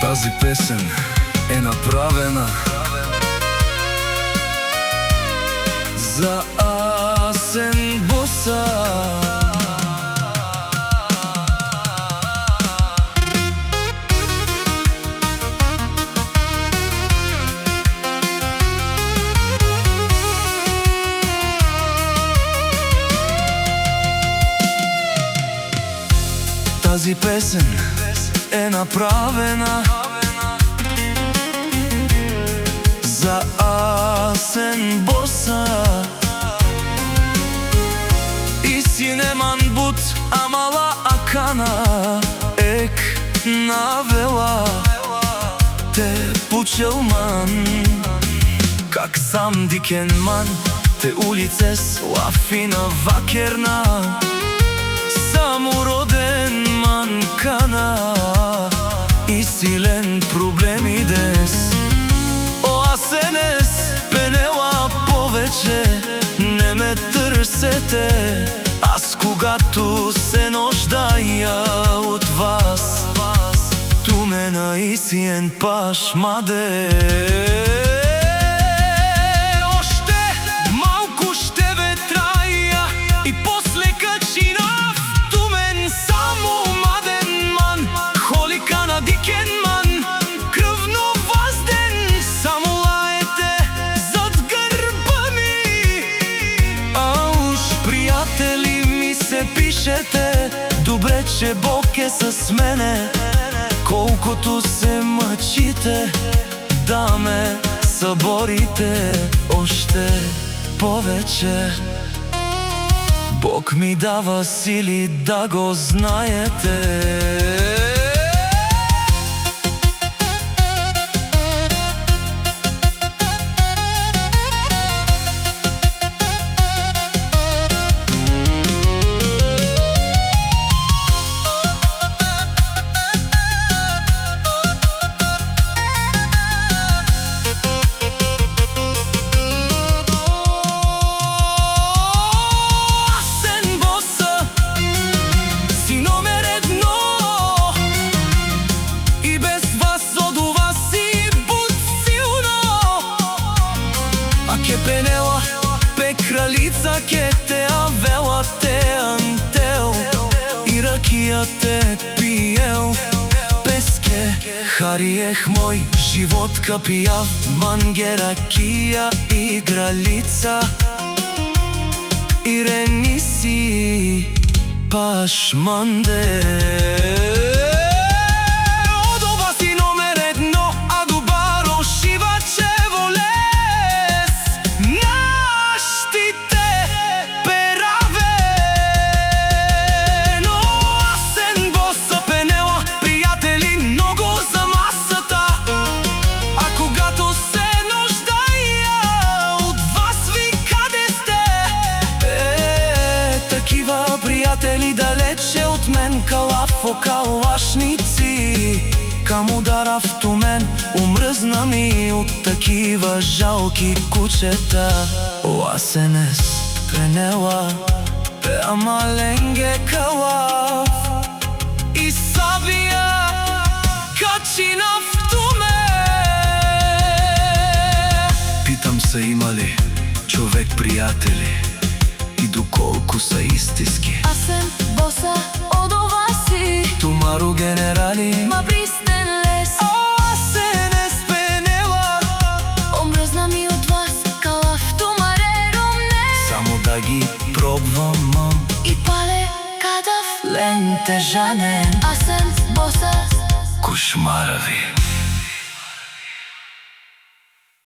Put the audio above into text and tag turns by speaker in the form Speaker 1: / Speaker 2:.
Speaker 1: Тази песен е направена за Асен Боса. Тази песен е направена за Асен Боса и синеман бут амала акана ек навела те пучелман как сам дикенман те улицес лафина вакерна самороден манкана и силен проблеми дес. О, Асенес, пенела повече не ме търсете. Аз когато се нуждая от вас, ту ме наистин пашмаде. Пишете, добре, че Бог е с мене. Колкото се мъчите да ме съборите още повече, Бог ми дава сили да го знаете. Пенела, пе кралица, ке те авела те антел и ракия те пиел. Песке хариех мой живот капия, манге ракия и кралица и рениси пашманде. Приятели далече от мен, калафо калашници, кам удара в тумен, умръзна ми от такива жалки кучета. О, Асенес, пенела, пе амаленге калаф и сабия качина в тумен. Питам се, има ли човек приятели и доколко са истински?
Speaker 2: Асен Боса, од ова си
Speaker 1: Тумаро генерали,
Speaker 2: ма пристен лес.
Speaker 1: О, Асенес, пенела,
Speaker 2: омръзна ми от вас, калаф тумарером не.
Speaker 1: само да ги пробвам, мам,
Speaker 2: и пале кадав
Speaker 1: лентежанен
Speaker 2: Асен Боса,
Speaker 1: кошмарави.